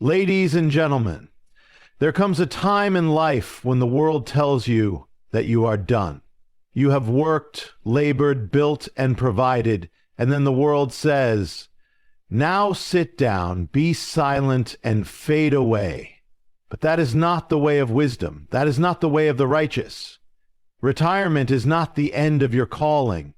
Ladies and gentlemen, there comes a time in life when the world tells you that you are done. You have worked, labored, built, and provided, and then the world says, "Now sit down, be silent, and fade away." But that is not the way of wisdom. That is not the way of the righteous. Retirement is not the end of your calling.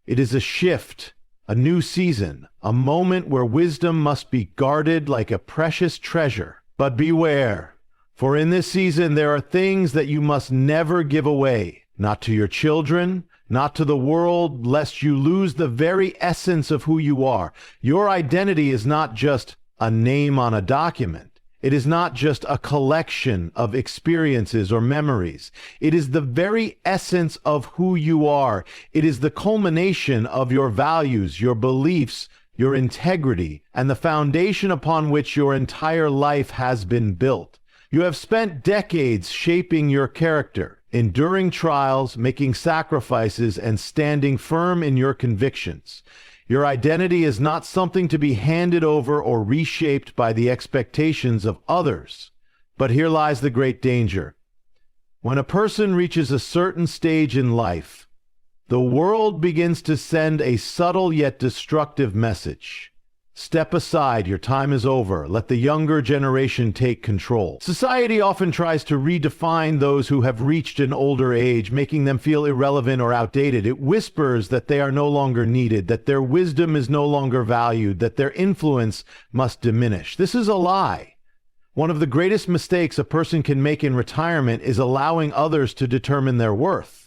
It is a shift, a new season, a moment where wisdom must be guarded like a precious treasure. But beware, for in this season there are things that you must never give away, not to your children, not to the world, lest you lose the very essence of who you are. Your identity is not just a name on a document. It is not just a collection of experiences or memories. It is the very essence of who you are. It is the culmination of your values, your beliefs, your integrity, and the foundation upon which your entire life has been built. You have spent decades shaping your character, enduring trials, making sacrifices, and standing firm in your convictions. Your identity is not something to be handed over or reshaped by the expectations of others. But here lies the great danger. When a person reaches a certain stage in life, the world begins to send a subtle yet destructive message. Step aside, your time is over. Let the younger generation take control. Society often tries to redefine those who have reached an older age, making them feel irrelevant or outdated. It whispers that they are no longer needed, that their wisdom is no longer valued, that their influence must diminish. This is a lie. One of the greatest mistakes a person can make in retirement is allowing others to determine their worth.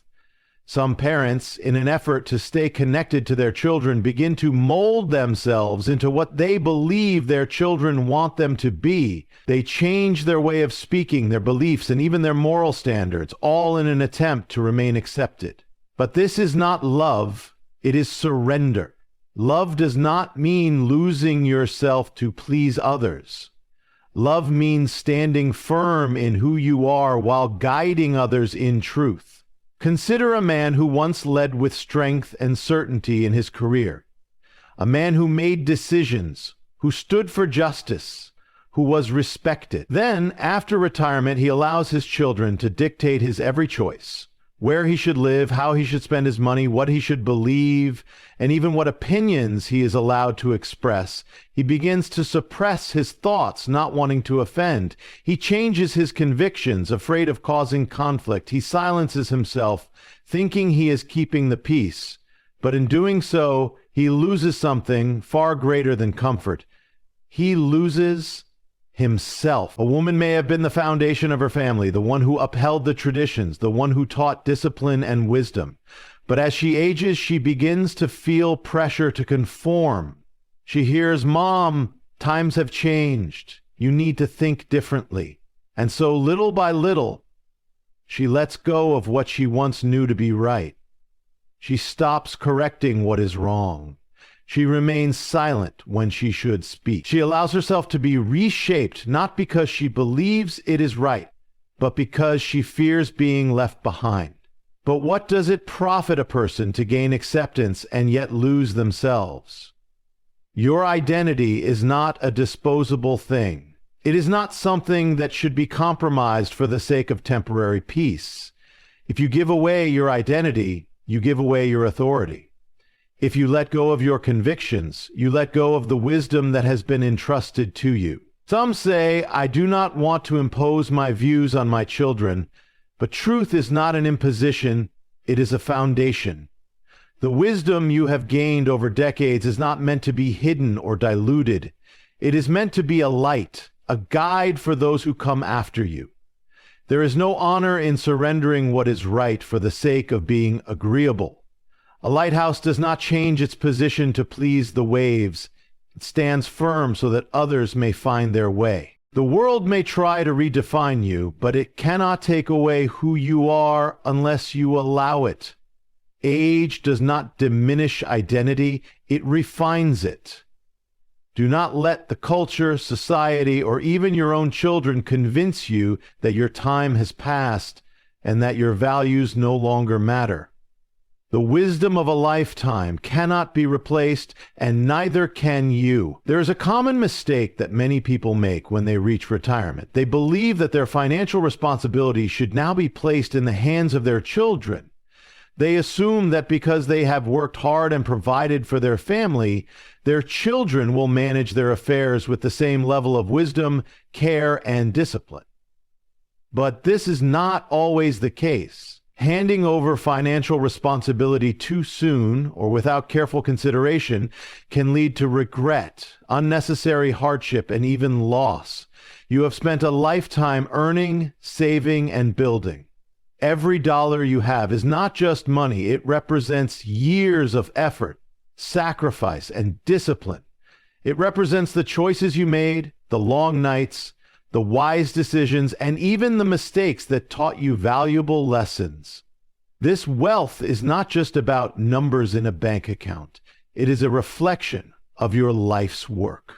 Some parents, in an effort to stay connected to their children, begin to mold themselves into what they believe their children want them to be. They change their way of speaking, their beliefs, and even their moral standards, all in an attempt to remain accepted. But this is not love, it is surrender. Love does not mean losing yourself to please others. Love means standing firm in who you are while guiding others in truth. Consider a man who once led with strength and certainty in his career, a man who made decisions, who stood for justice, who was respected. Then, after retirement, he allows his children to dictate his every choice, where he should live, how he should spend his money, what he should believe, and even what opinions he is allowed to express. He begins to suppress his thoughts, not wanting to offend. He changes his convictions, afraid of causing conflict. He silences himself, thinking he is keeping the peace. But in doing so, he loses something far greater than comfort. He loses himself. A woman may have been the foundation of her family, the one who upheld the traditions, the one who taught discipline and wisdom. But as she ages, she begins to feel pressure to conform. She hears, "Mom, times have changed. You need to think differently." And so little by little, she lets go of what she once knew to be right. She stops correcting what is wrong. She remains silent when she should speak. She allows herself to be reshaped, not because she believes it is right, but because she fears being left behind. But what does it profit a person to gain acceptance and yet lose themselves? Your identity is not a disposable thing. It is not something that should be compromised for the sake of temporary peace. If you give away your identity, you give away your authority. If you let go of your convictions, you let go of the wisdom that has been entrusted to you. Some say, "I do not want to impose my views on my children," but truth is not an imposition, it is a foundation. The wisdom you have gained over decades is not meant to be hidden or diluted. It is meant to be a light, a guide for those who come after you. There is no honor in surrendering what is right for the sake of being agreeable. A lighthouse does not change its position to please the waves. It stands firm so that others may find their way. The world may try to redefine you, but it cannot take away who you are unless you allow it. Age does not diminish identity, it refines it. Do not let the culture, society, or even your own children convince you that your time has passed and that your values no longer matter. The wisdom of a lifetime cannot be replaced, and neither can you. There is a common mistake that many people make when they reach retirement. They believe that their financial responsibility should now be placed in the hands of their children. They assume that because they have worked hard and provided for their family, their children will manage their affairs with the same level of wisdom, care, and discipline. But this is not always the case. Handing over financial responsibility too soon or without careful consideration can lead to regret, unnecessary hardship, and even loss. You have spent a lifetime earning, saving, and building. Every dollar you have is not just money. It represents years of effort, sacrifice, and discipline. It represents the choices you made, the long nights, the wise decisions, and even the mistakes that taught you valuable lessons. This wealth is not just about numbers in a bank account. It is a reflection of your life's work.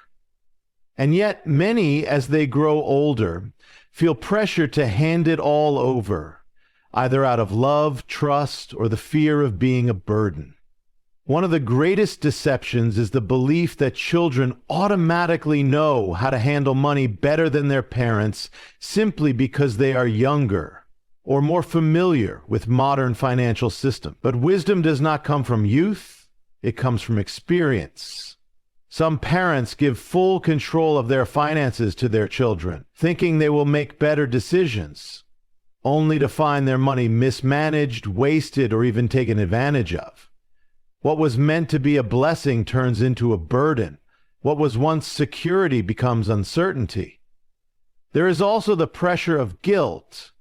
And yet, many, as they grow older, feel pressure to hand it all over, either out of love, trust, or the fear of being a burden. One of the greatest deceptions is the belief that children automatically know how to handle money better than their parents simply because they are younger or more familiar with modern financial systems. But wisdom does not come from youth, it comes from experience. Some parents give full control of their finances to their children, thinking they will make better decisions, only to find their money mismanaged, wasted, or even taken advantage of. What was meant to be a blessing turns into a burden. What was once security becomes uncertainty. There is also the pressure of guilt.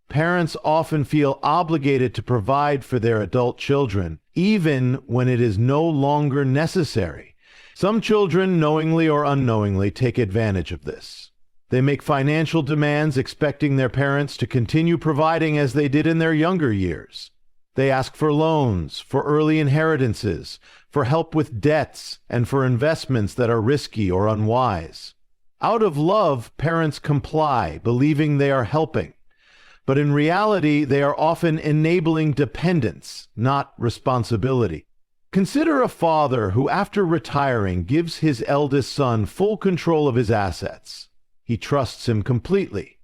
Parents often feel obligated to provide for their adult children, even when it is no longer necessary. Some children, knowingly or unknowingly, take advantage of this. They make financial demands expecting their parents to continue providing as they did in their younger years. They ask for loans, for early inheritances, for help with debts, and for investments that are risky or unwise. Out of love, parents comply, believing they are helping. But in reality, they are often enabling dependence, not responsibility. Consider a father who, after retiring, gives his eldest son full control of his assets. He trusts him completely.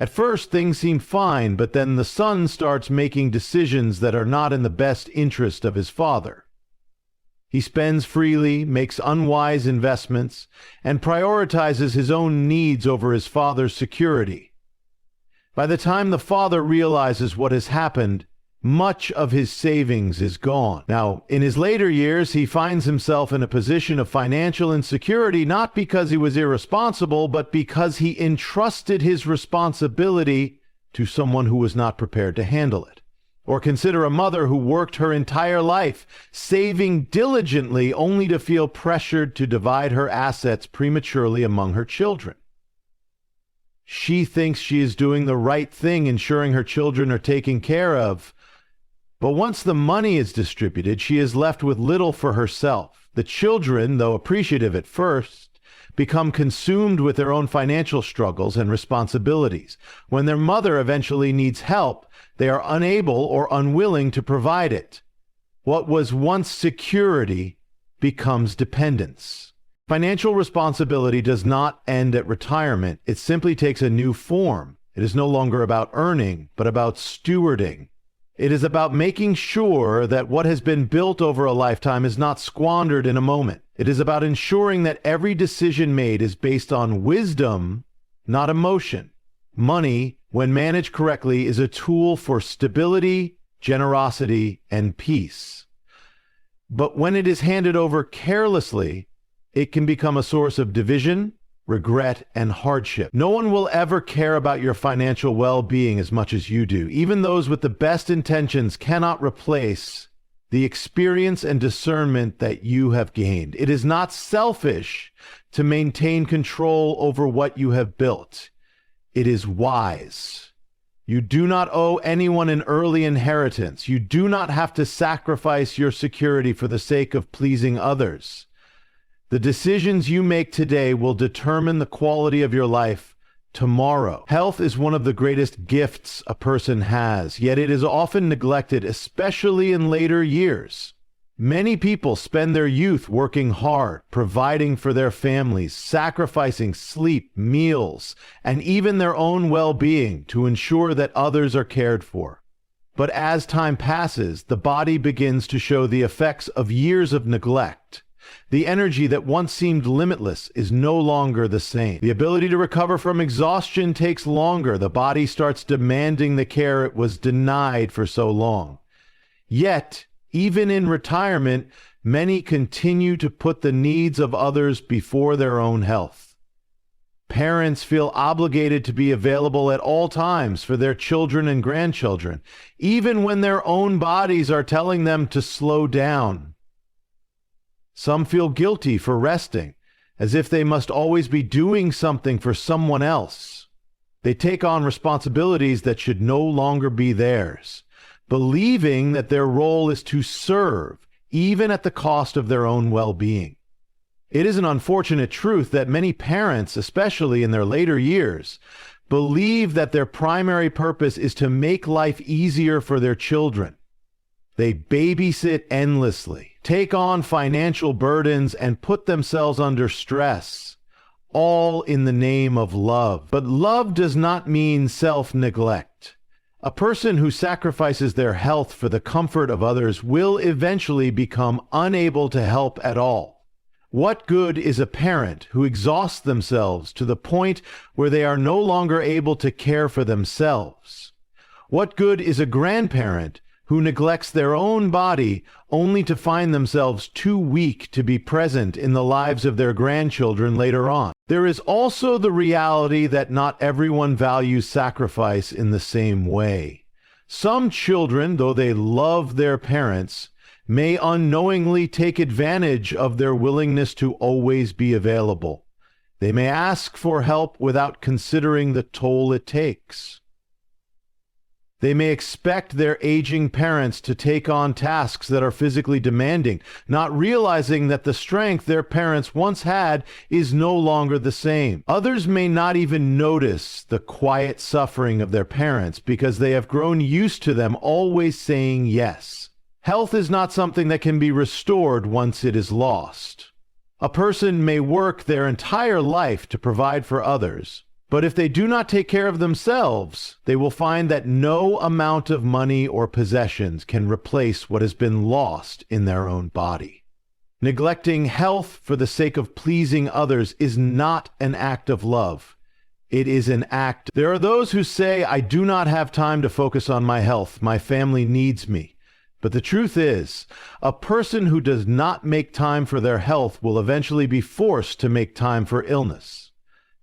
At first, things seem fine, but then the son starts making decisions that are not in the best interest of his father. He spends freely, makes unwise investments, and prioritizes his own needs over his father's security. By the time the father realizes what has happened, much of his savings is gone. Now, in his later years, he finds himself in a position of financial insecurity, not because he was irresponsible, but because he entrusted his responsibility to someone who was not prepared to handle it. Or consider a mother who worked her entire life, saving diligently, only to feel pressured to divide her assets prematurely among her children. She thinks she is doing the right thing, ensuring her children are taken care of. But once the money is distributed, she is left with little for herself. The children, though appreciative at first, become consumed with their own financial struggles and responsibilities. When their mother eventually needs help, they are unable or unwilling to provide it. What was once security becomes dependence. Financial responsibility does not end at retirement. It simply takes a new form. It is no longer about earning, but about stewarding. It is about making sure that what has been built over a lifetime is not squandered in a moment. It is about ensuring that every decision made is based on wisdom, not emotion. Money, when managed correctly, is a tool for stability, generosity, and peace. But when it is handed over carelessly, it can become a source of division, regret, and hardship. No one will ever care about your financial well-being as much as you do. Even those with the best intentions cannot replace the experience and discernment that you have gained. It is not selfish to maintain control over what you have built. It is wise. You do not owe anyone an early inheritance. You do not have to sacrifice your security for the sake of pleasing others. The decisions you make today will determine the quality of your life tomorrow. Health is one of the greatest gifts a person has, yet it is often neglected, especially in later years. Many people spend their youth working hard, providing for their families, sacrificing sleep, meals, and even their own well-being to ensure that others are cared for. But as time passes, the body begins to show the effects of years of neglect. The energy that once seemed limitless is no longer the same. The ability to recover from exhaustion takes longer. The body starts demanding the care it was denied for so long. Yet, even in retirement, many continue to put the needs of others before their own health. Parents feel obligated to be available at all times for their children and grandchildren, even when their own bodies are telling them to slow down. Some feel guilty for resting, as if they must always be doing something for someone else. They take on responsibilities that should no longer be theirs, believing that their role is to serve, even at the cost of their own well-being. It is an unfortunate truth that many parents, especially in their later years, believe that their primary purpose is to make life easier for their children. They babysit endlessly, take on financial burdens, and put themselves under stress, all in the name of love. But love does not mean self-neglect. A person who sacrifices their health for the comfort of others will eventually become unable to help at all. What good is a parent who exhausts themselves to the point where they are no longer able to care for themselves? What good is a grandparent who neglects their own body only to find themselves too weak to be present in the lives of their grandchildren later on? There is also the reality that not everyone values sacrifice in the same way. Some children, though they love their parents, may unknowingly take advantage of their willingness to always be available. They may ask for help without considering the toll it takes. They may expect their aging parents to take on tasks that are physically demanding, not realizing that the strength their parents once had is no longer the same. Others may not even notice the quiet suffering of their parents because they have grown used to them always saying yes. Health is not something that can be restored once it is lost. A person may work their entire life to provide for others, but if they do not take care of themselves, they will find that no amount of money or possessions can replace what has been lost in their own body. Neglecting health for the sake of pleasing others is not an act of love. It is an act. There are those who say, "I do not have time to focus on my health. My family needs me." But the truth is, a person who does not make time for their health will eventually be forced to make time for illness.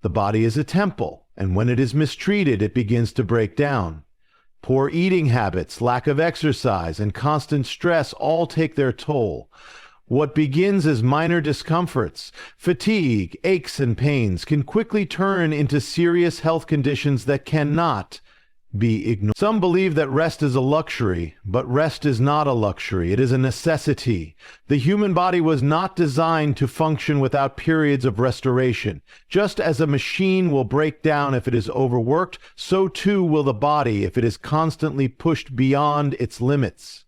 The body is a temple, and when it is mistreated, it begins to break down. Poor eating habits, lack of exercise, and constant stress all take their toll. What begins as minor discomforts, fatigue, aches, and pains can quickly turn into serious health conditions that cannot be ignored. Some believe that rest is a luxury, but rest is not a luxury. It is a necessity. The human body was not designed to function without periods of restoration. Just as a machine will break down if it is overworked, so too will the body if it is constantly pushed beyond its limits.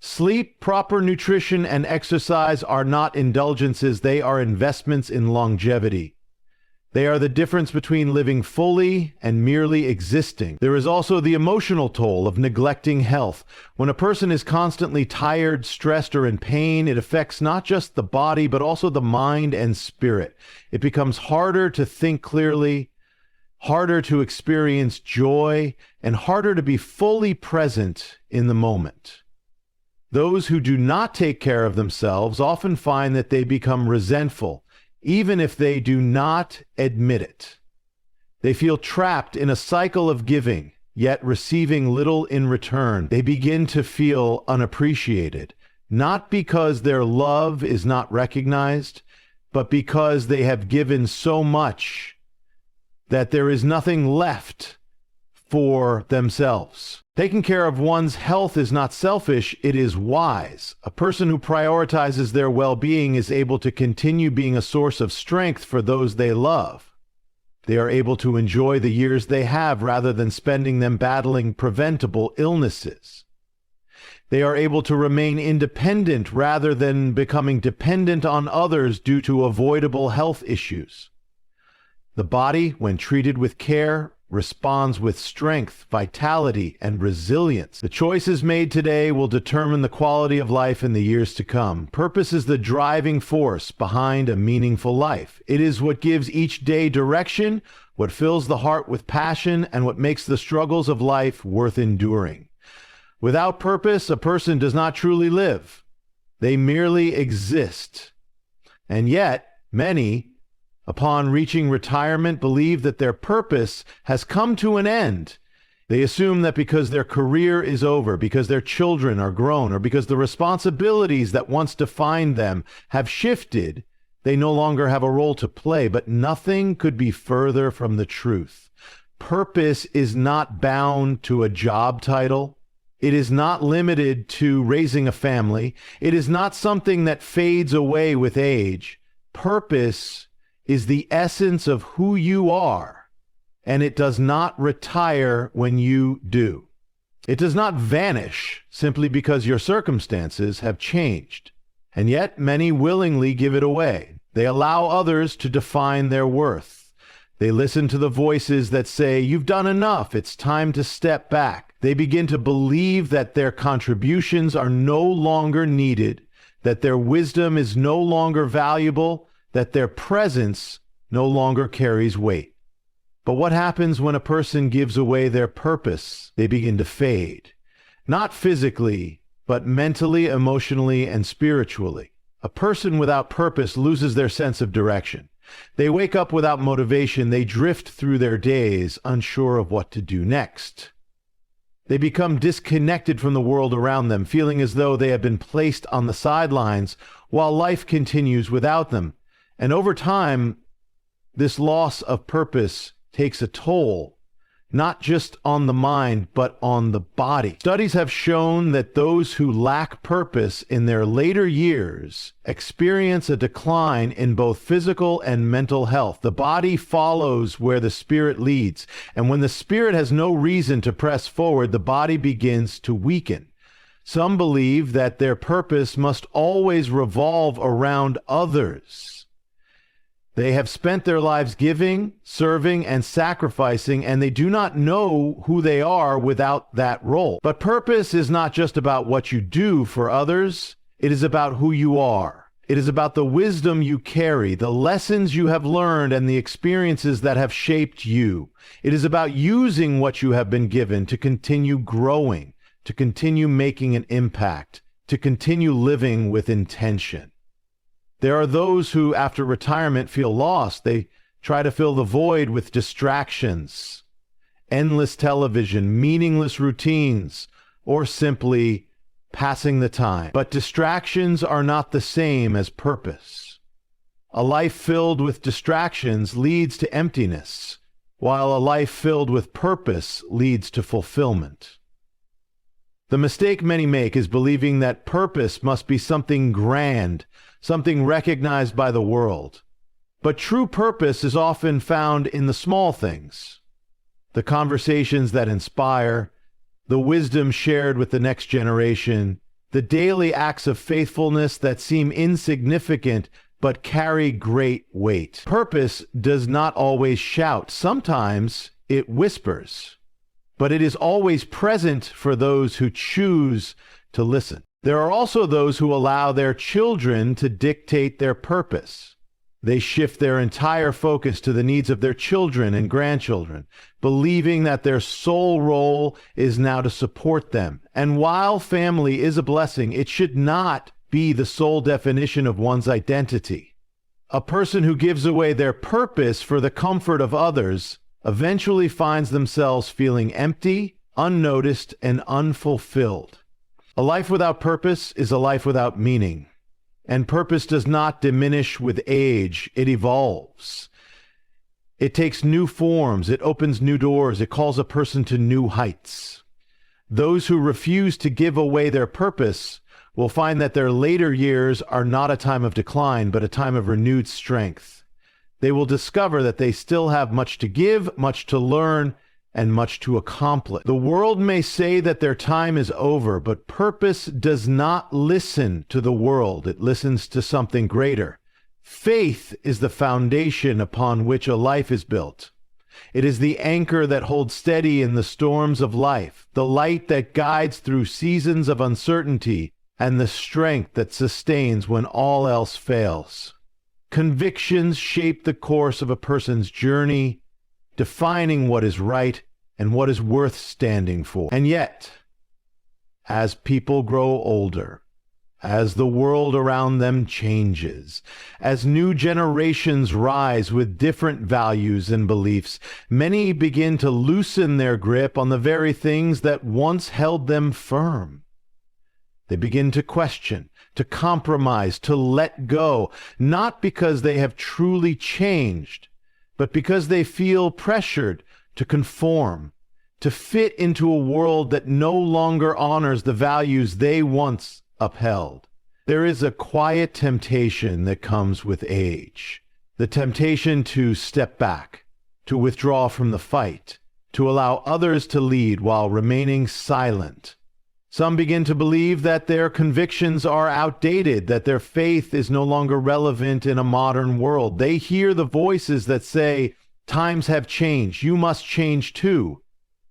Sleep, proper nutrition, and exercise are not indulgences. They are investments in longevity. They are the difference between living fully and merely existing. There is also the emotional toll of neglecting health. When a person is constantly tired, stressed, or in pain, it affects not just the body, but also the mind and spirit. It becomes harder to think clearly, harder to experience joy, and harder to be fully present in the moment. Those who do not take care of themselves often find that they become resentful, even if they do not admit it. They feel trapped in a cycle of giving, yet receiving little in return. They begin to feel unappreciated, not because their love is not recognized, but because they have given so much that there is nothing left for themselves. Taking care of one's health is not selfish, it is wise. A person who prioritizes their well-being is able to continue being a source of strength for those they love. They are able to enjoy the years they have rather than spending them battling preventable illnesses. They are able to remain independent rather than becoming dependent on others due to avoidable health issues. The body, when treated with care, responds with strength, vitality, and resilience. The choices made today will determine the quality of life in the years to come. Purpose is the driving force behind a meaningful life. It is what gives each day direction, what fills the heart with passion, and what makes the struggles of life worth enduring. Without purpose, a person does not truly live. They merely exist. And yet, many, upon reaching retirement, believe that their purpose has come to an end. They assume that because their career is over, because their children are grown, or because the responsibilities that once defined them have shifted, they no longer have a role to play. But nothing could be further from the truth. Purpose is not bound to a job title. It is not limited to raising a family. It is not something that fades away with age. Purpose is the essence of who you are, and it does not retire when you do. It does not vanish simply because your circumstances have changed. And yet many willingly give it away. They allow others to define their worth. They listen to the voices that say, "You've done enough, it's time to step back." They begin to believe that their contributions are no longer needed, that their wisdom is no longer valuable, that their presence no longer carries weight. But what happens when a person gives away their purpose? They begin to fade. Not physically, but mentally, emotionally, and spiritually. A person without purpose loses their sense of direction. They wake up without motivation. They drift through their days, unsure of what to do next. They become disconnected from the world around them, feeling as though they have been placed on the sidelines while life continues without them. And over time, this loss of purpose takes a toll, not just on the mind, but on the body. Studies have shown that those who lack purpose in their later years experience a decline in both physical and mental health. The body follows where the spirit leads, and when the spirit has no reason to press forward, the body begins to weaken. Some believe that their purpose must always revolve around others. They have spent their lives giving, serving, and sacrificing, and they do not know who they are without that role. But purpose is not just about what you do for others. It is about who you are. It is about the wisdom you carry, the lessons you have learned, and the experiences that have shaped you. It is about using what you have been given to continue growing, to continue making an impact, to continue living with intention. There are those who, after retirement, feel lost. They try to fill the void with distractions, endless television, meaningless routines, or simply passing the time. But distractions are not the same as purpose. A life filled with distractions leads to emptiness, while a life filled with purpose leads to fulfillment. The mistake many make is believing that purpose must be something grand, something recognized by the world. But true purpose is often found in the small things, the conversations that inspire, the wisdom shared with the next generation, the daily acts of faithfulness that seem insignificant but carry great weight. Purpose does not always shout. Sometimes it whispers, but it is always present for those who choose to listen. There are also those who allow their children to dictate their purpose. They shift their entire focus to the needs of their children and grandchildren, believing that their sole role is now to support them. And while family is a blessing, it should not be the sole definition of one's identity. A person who gives away their purpose for the comfort of others eventually finds themselves feeling empty, unnoticed, and unfulfilled. A life without purpose is a life without meaning. And purpose does not diminish with age. It evolves. It takes new forms. It opens new doors. It calls a person to new heights. Those who refuse to give away their purpose will find that their later years are not a time of decline, but a time of renewed strength. They will discover that they still have much to give, much to learn, and much to accomplish. The world may say that their time is over, but purpose does not listen to the world. It listens to something greater. Faith is the foundation upon which a life is built. It is the anchor that holds steady in the storms of life, the light that guides through seasons of uncertainty, and the strength that sustains when all else fails. Convictions shape the course of a person's journey, defining what is right and what is worth standing for. And yet, as people grow older, as the world around them changes, as new generations rise with different values and beliefs, many begin to loosen their grip on the very things that once held them firm. They begin to question, to compromise, to let go, not because they have truly changed, but because they feel pressured to conform, to fit into a world that no longer honors the values they once upheld. There is a quiet temptation that comes with age, the temptation to step back, to withdraw from the fight, to allow others to lead while remaining silent. Some begin to believe that their convictions are outdated, that their faith is no longer relevant in a modern world. They hear the voices that say, "Times have changed, you must change too."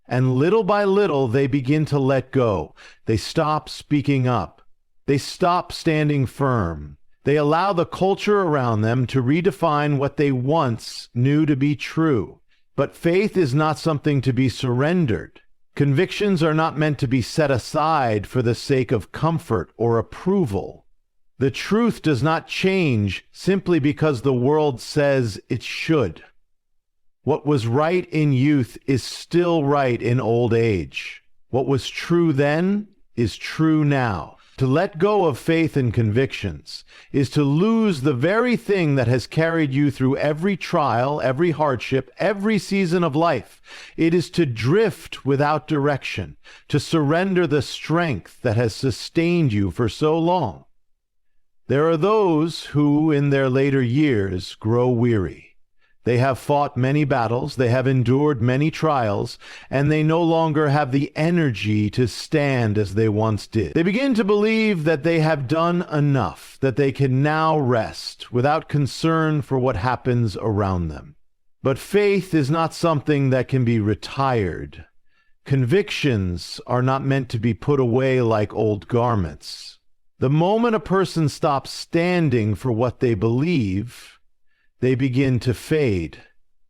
And little by little, they begin to let go. They stop speaking up. They stop standing firm. They allow the culture around them to redefine what they once knew to be true. But faith is not something to be surrendered. Convictions are not meant to be set aside for the sake of comfort or approval. The truth does not change simply because the world says it should. What was right in youth is still right in old age. What was true then is true now. To let go of faith and convictions is to lose the very thing that has carried you through every trial, every hardship, every season of life. It is to drift without direction, to surrender the strength that has sustained you for so long. There are those who, in their later years, grow weary. They have fought many battles, they have endured many trials, and they no longer have the energy to stand as they once did. They begin to believe that they have done enough, that they can now rest without concern for what happens around them. But faith is not something that can be retired. Convictions are not meant to be put away like old garments. The moment a person stops standing for what they believe, they begin to fade,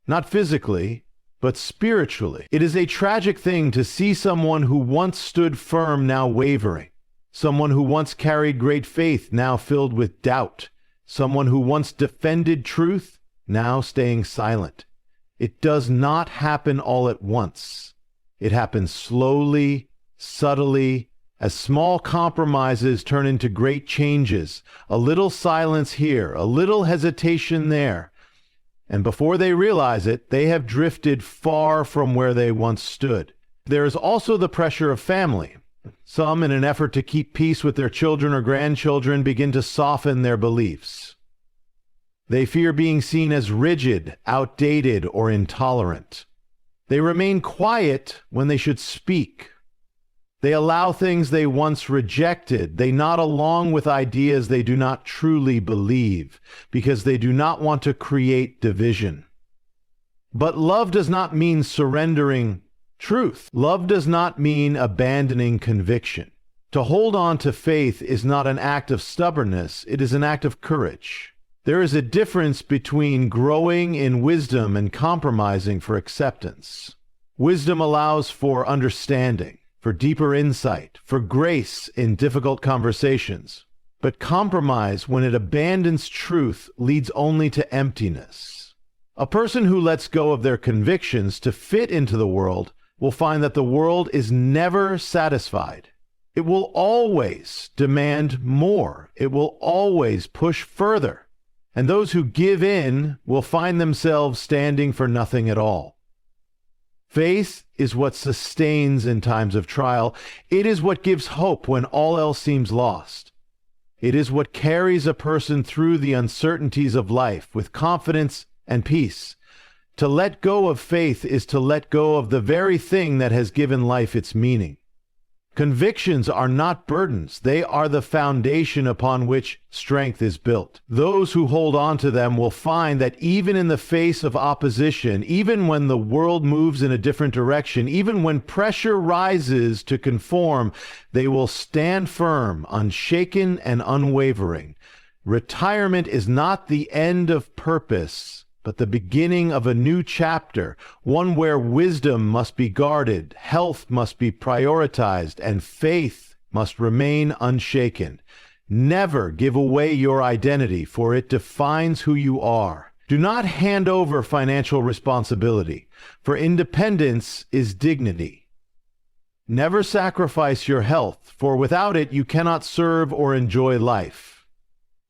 not physically, but spiritually. It is a tragic thing to see someone who once stood firm now wavering, someone who once carried great faith now filled with doubt, someone who once defended truth now staying silent. It does not happen all at once. It happens slowly, subtly, as small compromises turn into great changes, a little silence here, a little hesitation there. And before they realize it, they have drifted far from where they once stood. There is also the pressure of family. Some, in an effort to keep peace with their children or grandchildren, begin to soften their beliefs. They fear being seen as rigid, outdated, or intolerant. They remain quiet when they should speak. They allow things they once rejected. They nod along with ideas they do not truly believe because they do not want to create division. But love does not mean surrendering truth. Love does not mean abandoning conviction. To hold on to faith is not an act of stubbornness. It is an act of courage. There is a difference between growing in wisdom and compromising for acceptance. Wisdom allows for understanding, for deeper insight, for grace in difficult conversations. But compromise, when it abandons truth, leads only to emptiness. A person who lets go of their convictions to fit into the world will find that the world is never satisfied. It will always demand more. It will always push further. And those who give in will find themselves standing for nothing at all. Faith is what sustains in times of trial. It is what gives hope when all else seems lost. It is what carries a person through the uncertainties of life with confidence and peace. To let go of faith is to let go of the very thing that has given life its meaning. Convictions are not burdens. They are the foundation upon which strength is built. Those who hold on to them will find that even in the face of opposition, even when the world moves in a different direction, even when pressure rises to conform, they will stand firm, unshaken and unwavering. Retirement is not the end of purpose, but the beginning of a new chapter, one where wisdom must be guarded, health must be prioritized, and faith must remain unshaken. Never give away your identity, for it defines who you are. Do not hand over financial responsibility, for independence is dignity. Never sacrifice your health, for without it you cannot serve or enjoy life.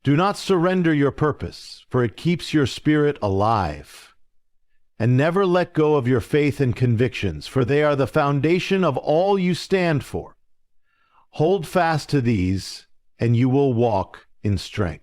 Do not surrender your purpose, for it keeps your spirit alive. And never let go of your faith and convictions, for they are the foundation of all you stand for. Hold fast to these, and you will walk in strength.